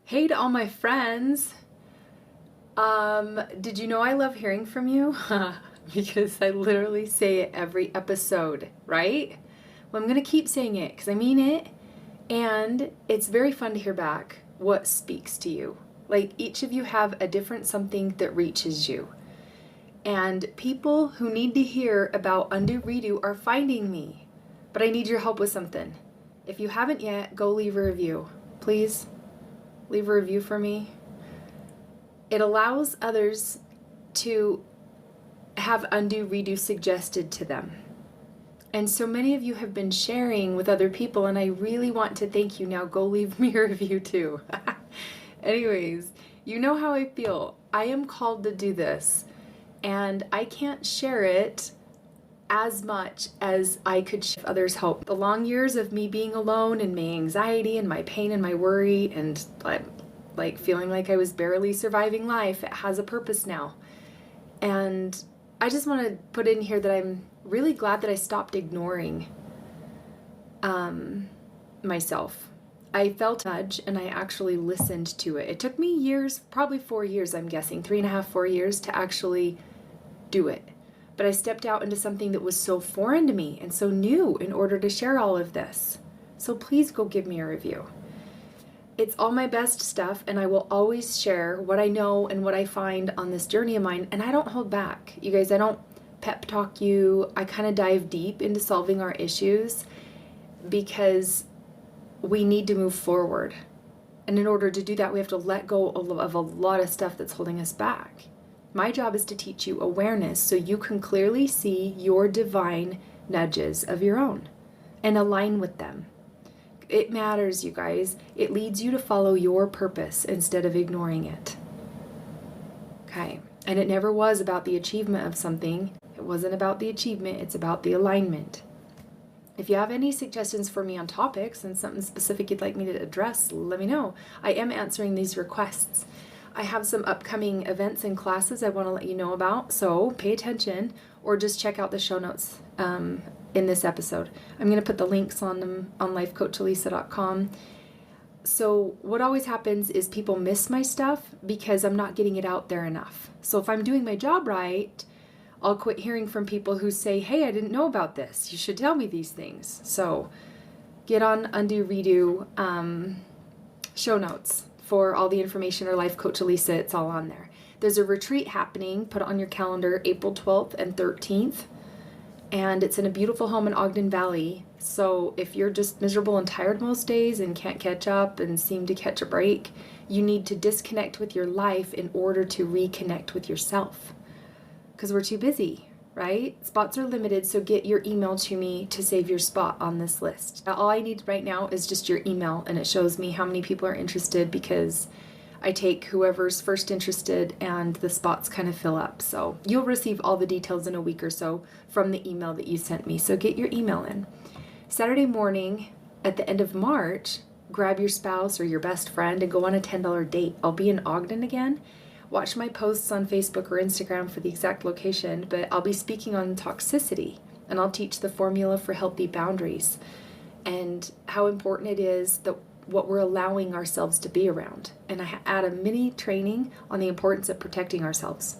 Hey to all my friends. Did you know I love hearing from you? Because I literally say it every episode, right? Well, I'm going to keep saying it because I mean it. And it's very fun to hear back what speaks to you. Like each of you have a different something that reaches you. And people who need to hear about UndoRedo are finding me. But I need your help with something. If you haven't yet, go leave a review. Please leave a review for me. It allows others to have UndoRedo suggested to them. And so many of you have been sharing with other people, and I really want to thank you. Now go leave me a review too. Anyways, you know how I feel. I am called to do this, and I can't share it as much as I could share others' help. The long years of me being alone and my anxiety and my pain and my worry and like feeling like I was barely surviving life, it has a purpose now. And I just want to put in here that I'm really glad that I stopped ignoring myself. I felt a nudge and I actually listened to it. It took me years, probably 4 years, I'm guessing, 3.5, 4 years to actually do it. But I stepped out into something that was so foreign to me and so new in order to share all of this. So please go give me a review. It's all my best stuff, and I will always share what I know and what I find on this journey of mine, and I don't hold back. You guys, I don't pep talk you. I kind of dive deep into solving our issues because we need to move forward. And in order to do that, we have to let go of a lot of stuff that's holding us back. My job is to teach you awareness so you can clearly see your divine nudges of your own and align with them. It matters, you guys. It leads you to follow your purpose instead of ignoring it. Okay. And it never was about the achievement of something. It wasn't about the achievement. It's about the alignment. If you have any suggestions for me on topics and something specific you'd like me to address, let me know. I am answering these requests. I have some upcoming events and classes I want to let you know about, so pay attention or just check out the show notes in this episode. I'm going to put the links on them on lifecoachalisa.com. So what always happens is people miss my stuff because I'm not getting it out there enough. So if I'm doing my job right, I'll quit hearing from people who say, hey, I didn't know about this. You should tell me these things. So get on UndoRedo show notes for all the information, or Life Coach Alisa. It's all on there. There's a retreat happening. Put it on your calendar, April 12th and 13th. And it's in a beautiful home in Ogden Valley. So if you're just miserable and tired most days and can't catch up and seem to catch a break, you need to disconnect with your life in order to reconnect with yourself. Because we're too busy, right? Spots are limited, so get your email to me to save your spot on this list. Now, all I need right now is just your email, and it shows me how many people are interested because I take whoever's first interested and the spots kind of fill up. So you'll receive all the details in a week or so from the email that you sent me. So get your email in. Saturday morning at the end of March, grab your spouse or your best friend and go on a $10 date. I'll be in Ogden again. Watch my posts on Facebook or Instagram for the exact location, but I'll be speaking on toxicity, and I'll teach the formula for healthy boundaries and how important it is that what we're allowing ourselves to be around. And I add a mini training on the importance of protecting ourselves.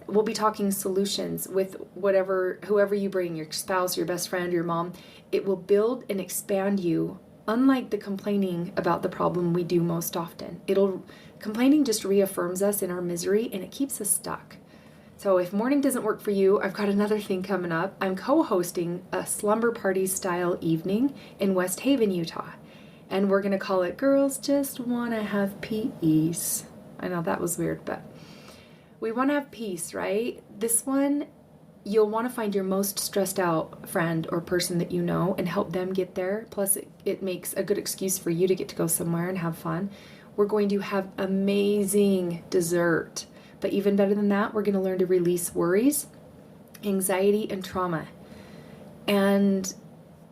We'll be talking solutions with whoever you bring, your spouse, your best friend, your mom. It will build and expand you, unlike the complaining about the problem we do most often. Complaining just reaffirms us in our misery and it keeps us stuck. So if morning doesn't work for you, I've got another thing coming up. I'm co-hosting a Slumber-Party style evening in West Haven, Utah. And we're going to call it Girls Just Want to Have Peace. I know that was weird, but we want to have peace, right? This one, you'll want to find your most stressed out friend or person that you know and help them get there. Plus, it makes a good excuse for you to get to go somewhere and have fun. We're going to have amazing dessert. But even better than that, we're going to learn to release worries, anxiety, and trauma. And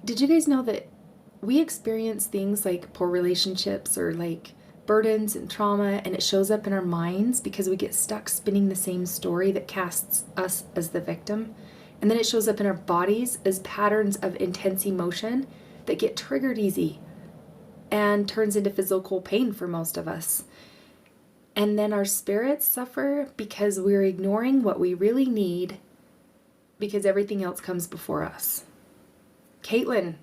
did you guys know that we experience things like poor relationships or like burdens and trauma, and it shows up in our minds because we get stuck spinning the same story that casts us as the victim. And then it shows up in our bodies as patterns of intense emotion that get triggered easy. and turns into physical pain for most of us. And then our spirits suffer because we're ignoring what we really need because everything else comes before us. Caitlin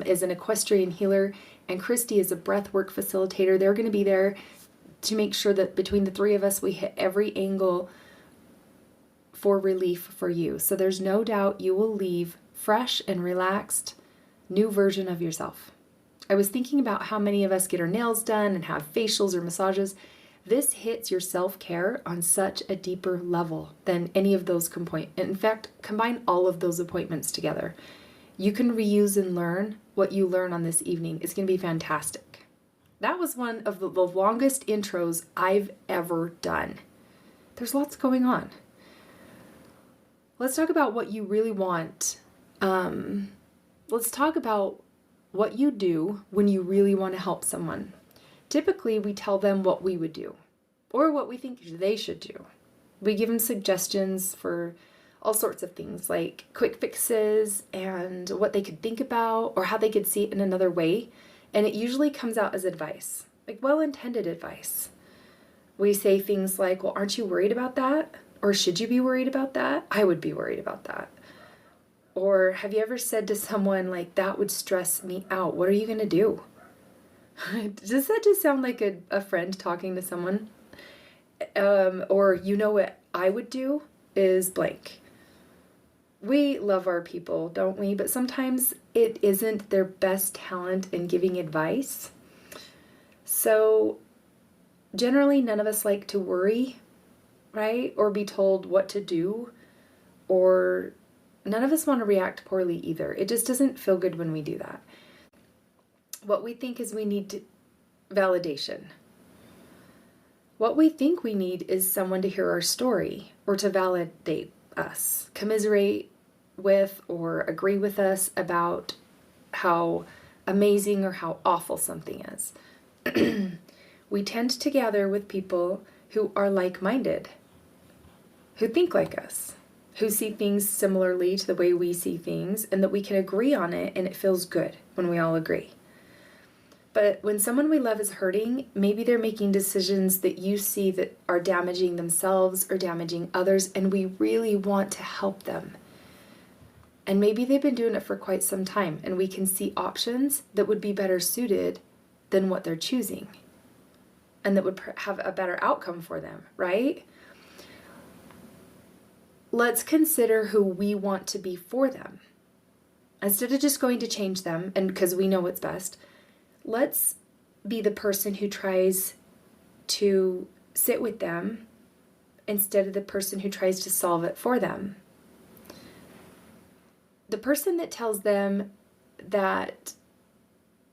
is an equestrian healer, and Christy is a breathwork facilitator. They're going to be there to make sure that between the three of us, we hit every angle for relief for you. So there's no doubt you will leave fresh and relaxed, new version of yourself. I was thinking about how many of us get our nails done and have facials or massages. This hits your self-care on such a deeper level than any of those in fact, combine all of those appointments together. You can reuse and learn what you learn on this evening. It's going to be fantastic. That was one of the longest intros I've ever done. There's lots going on. Let's talk about what you really want. Let's talk about what you do when you really want to help someone. Typically, we tell them what we would do or what we think they should do. We give them suggestions for all sorts of things like quick fixes and what they could think about or how they could see it in another way. And it usually comes out as advice, like well-intended advice. We say things like, well, aren't you worried about that? Or should you be worried about that? I would be worried about that. Or have you ever said to someone like, that would stress me out? What are you going to do? Does that just sound like a friend talking to someone? Or you know what I would do is blank. We love our people, don't we? But sometimes it isn't their best talent in giving advice. So generally none of us like to worry, right? Or be told what to do. Or none of us want to react poorly either. It just doesn't feel good when we do that. What we think is we need validation. What we think we need is someone to hear our story or to validate us, commiserate with or agree with us about how amazing or how awful something is. We tend to gather with people who are like-minded, who think like us, who see things similarly to the way we see things, and that we can agree on it, and it feels good when we all agree. But when someone we love is hurting, maybe they're making decisions that you see that are damaging themselves or damaging others, and we really want to help them. And maybe they've been doing it for quite some time, and we can see options that would be better suited than what they're choosing, and that would have a better outcome for them, right? Let's consider who we want to be for them. Instead of just going to change them, and because we know what's best, let's be the person who tries to sit with them instead of the person who tries to solve it for them. The person that tells them that,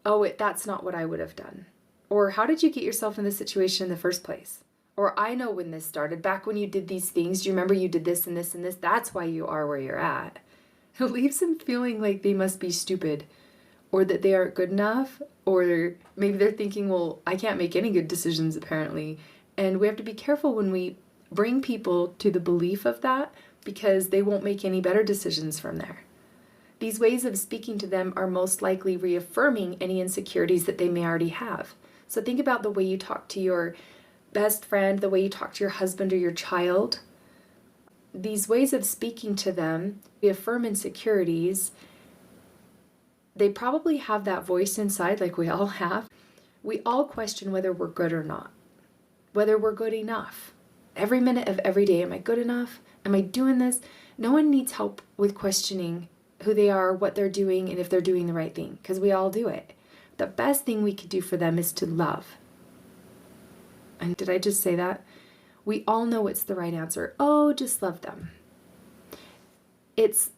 oh, that's not what I would have done. Or how did you get yourself in this situation in the first place? Or I know when this started, back when you did these things, do you remember you did this and this and this? That's why you are where you're at. It leaves them feeling like they must be stupid or that they aren't good enough, or maybe they're thinking, well, I can't make any good decisions apparently. And we have to be careful when we bring people to the belief of that because they won't make any better decisions from there. These ways of speaking to them are most likely reaffirming any insecurities that they may already have. So think about the way you talk to your best friend, the way you talk to your husband or your child. These ways of speaking to them reaffirm insecurities. They probably have that voice inside like we all have. We all question whether we're good or not, whether we're good enough. Every minute of every day, am I good enough? Am I doing this? No one needs help with questioning who they are, what they're doing, and if they're doing the right thing, because we all do it. The best thing we could do for them is to love. And did I just say that? We all know it's the right answer. Oh, just love them. It's,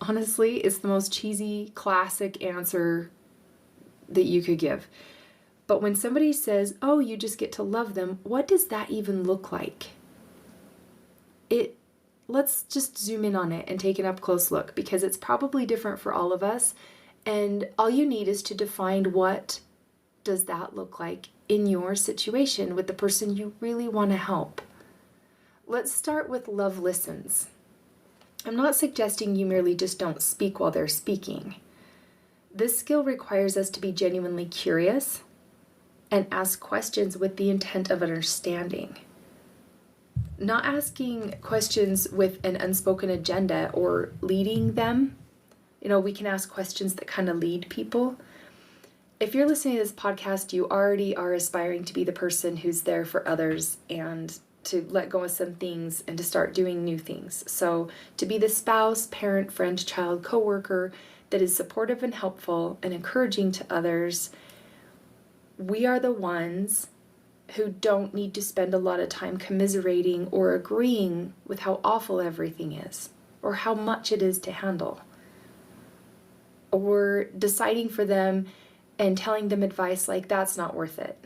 honestly, it's the most cheesy, classic answer that you could give. But when somebody says, oh, you just get to love them, what does that even look like? Let's just zoom in on it and take an up-close look, because it's probably different for all of us. And all you need is to define what does that look like in your situation with the person you really want to help. Let's start with love listens. I'm not suggesting you merely just don't speak while they're speaking. This skill requires us to be genuinely curious and ask questions with the intent of understanding. Not asking questions with an unspoken agenda or leading them. We can ask questions that kind of lead people. If you're listening to this podcast, you already are aspiring to be the person who's there for others and to let go of some things and to start doing new things. So to be the spouse, parent, friend, child, coworker that is supportive and helpful and encouraging to others, we are the ones who don't need to spend a lot of time commiserating or agreeing with how awful everything is or how much it is to handle, or deciding for them and telling them advice like that's not worth it.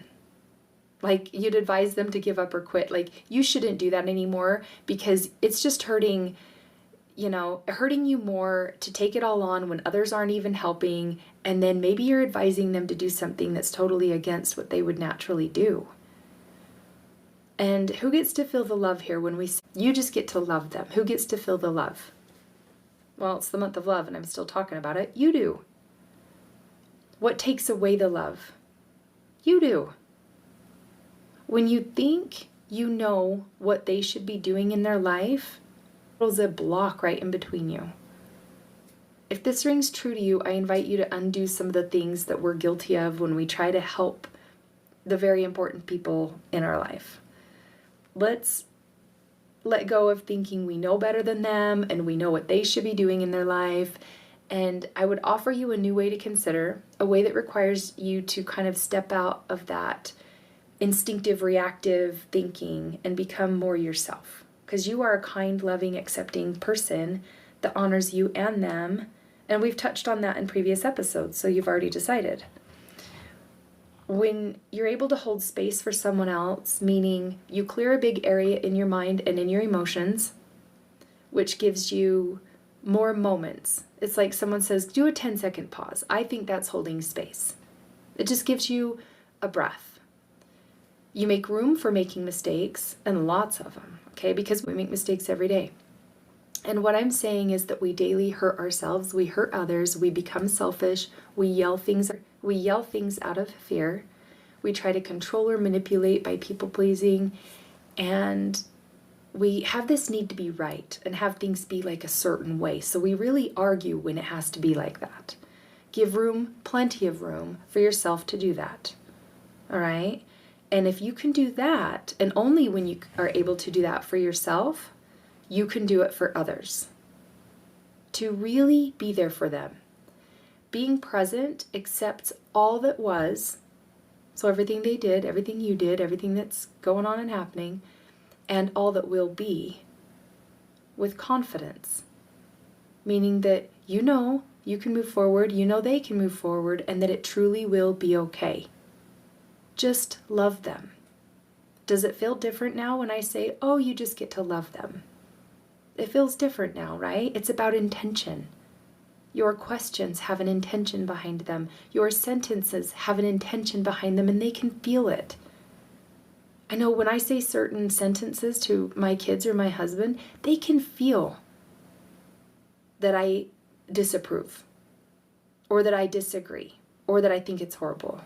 Like you'd advise them to give up or quit. Like you shouldn't do that anymore because it's just hurting you more to take it all on when others aren't even helping. And then maybe you're advising them to do something that's totally against what they would naturally do. And who gets to feel the love here when we say, you just get to love them? Who gets to feel the love? Well, it's the month of love and I'm still talking about it. You do. What takes away the love? You do. When you think you know what they should be doing in their life, there's a block right in between you. If this rings true to you, I invite you to undo some of the things that we're guilty of when we try to help the very important people in our life. Let's let go of thinking we know better than them and we know what they should be doing in their life. And I would offer you a new way to consider, a way that requires you to kind of step out of that instinctive, reactive thinking and become more yourself. Because you are a kind, loving, accepting person that honors you and them. And we've touched on that in previous episodes, so you've already decided. When you're able to hold space for someone else, meaning you clear a big area in your mind and in your emotions, which gives you more moments. It's like someone says, do a 10-second pause. I think that's holding space. It just gives you a breath. You make room for making mistakes, and lots of them, okay? Because we make mistakes every day. And what I'm saying is that we daily hurt ourselves, we hurt others, we become selfish, we yell things out of fear, we try to control or manipulate by people pleasing, and we have this need to be right and have things be like a certain way. So we really argue when it has to be like that. Give room, plenty of room, for yourself to do that. All right? And if you can do that, and only when you are able to do that for yourself, you can do it for others. To really be there for them. Being present accepts all that was, so everything they did, everything you did, everything that's going on and happening, and all that will be, with confidence. Meaning that you know you can move forward, you know they can move forward, and that it truly will be okay. Just love them. Does it feel different now when I say, oh, you just get to love them? It feels different now, right? It's about intention. Your questions have an intention behind them. Your sentences have an intention behind them, and they can feel it. I know when I say certain sentences to my kids or my husband, they can feel that I disapprove, or that I disagree, or that I think it's horrible.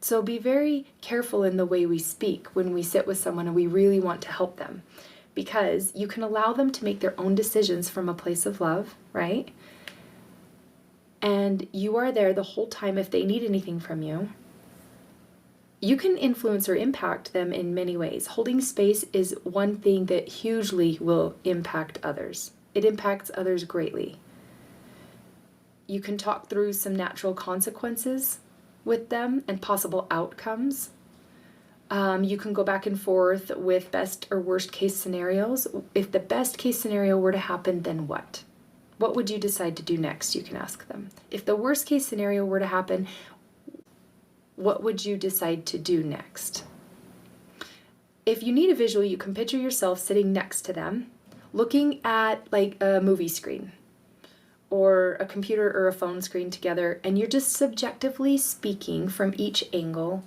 So be very careful in the way we speak when we sit with someone and we really want to help them, because you can allow them to make their own decisions from a place of love, right? And you are there the whole time if they need anything from you. You can influence or impact them in many ways. Holding space is one thing that hugely will impact others. It impacts others greatly. You can talk through some natural consequences with them and possible outcomes. You can go back and forth with best or worst case scenarios. If the best case scenario were to happen, then what? What would you decide to do next? You can ask them. If the worst case scenario were to happen, what would you decide to do next? If you need a visual, you can picture yourself sitting next to them, looking at like a movie screen or a computer or a phone screen together, and you're just subjectively speaking from each angle,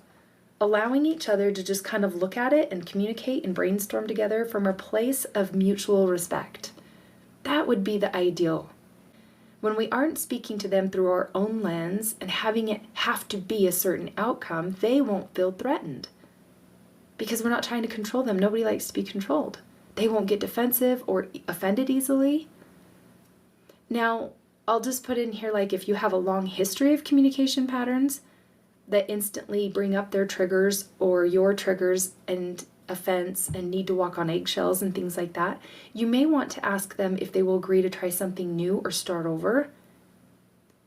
allowing each other to just kind of look at it and communicate and brainstorm together from a place of mutual respect. That would be the ideal. When we aren't speaking to them through our own lens and having it have to be a certain outcome, they won't feel threatened. Because we're not trying to control them. Nobody likes to be controlled. They won't get defensive or offended easily. Now, I'll just put in here, like, if you have a long history of communication patterns that instantly bring up their triggers or your triggers and offense and need to walk on eggshells and things like that, you may want to ask them if they will agree to try something new or start over.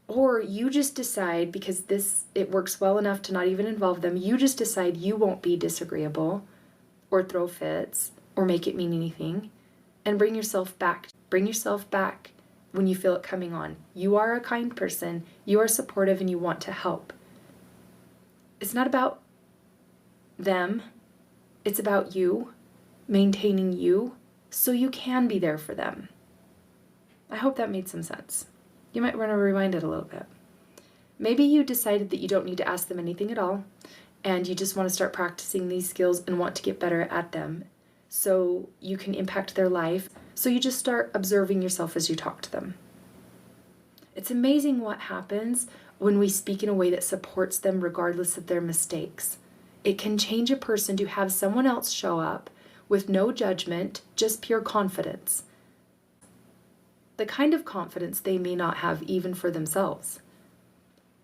Or you just decide, because it works well enough to not even involve them, you just decide you won't be disagreeable or throw fits or make it mean anything, and bring yourself back. Bring yourself back when you feel it coming on. You are a kind person, you are supportive, and you want to help. It's not about them, it's about you, maintaining you, so you can be there for them. I hope that made some sense. You might want to rewind it a little bit. Maybe you decided that you don't need to ask them anything at all, and you just want to start practicing these skills and want to get better at them so you can impact their life. So you just start observing yourself as you talk to them. It's amazing what happens when we speak in a way that supports them regardless of their mistakes. It can change a person to have someone else show up with no judgment, just pure confidence. The kind of confidence they may not have even for themselves.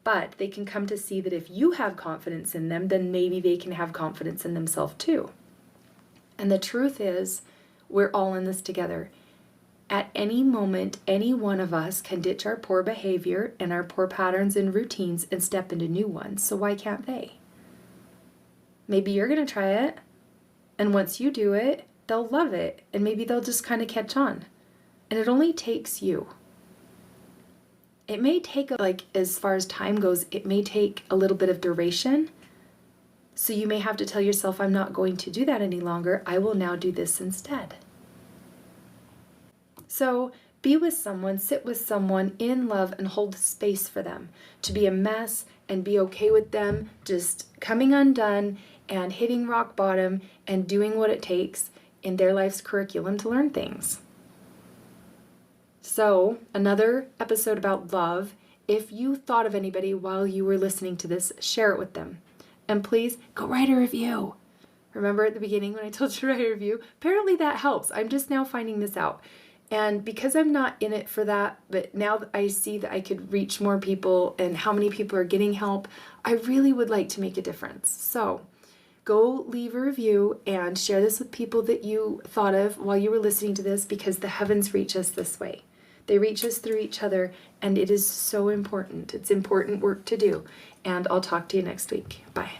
But they can come to see that if you have confidence in them, then maybe they can have confidence in themselves too. And the truth is, we're all in this together. At any moment, any one of us can ditch our poor behavior and our poor patterns and routines and step into new ones. So why can't they? Maybe you're going to try it, and once you do it, they'll love it, and maybe they'll just kind of catch on. And it only takes you. It may take, as far as time goes, it may take a little bit of duration. So you may have to tell yourself, I'm not going to do that any longer. I will now do this instead. So be with someone, sit with someone in love, and hold space for them to be a mess and be okay with them just coming undone and hitting rock bottom and doing what it takes in their life's curriculum to learn things. So, another episode about love. If you thought of anybody while you were listening to this, share it with them. And please, go write a review. Remember at the beginning when I told you to write a review? Apparently that helps. I'm just now finding this out. And because I'm not in it for that, but now that I see that I could reach more people and how many people are getting help, I really would like to make a difference. So, go leave a review and share this with people that you thought of while you were listening to this, because the heavens reach us this way. They reach us through each other, and it is so important. It's important work to do. And I'll talk to you next week. Bye.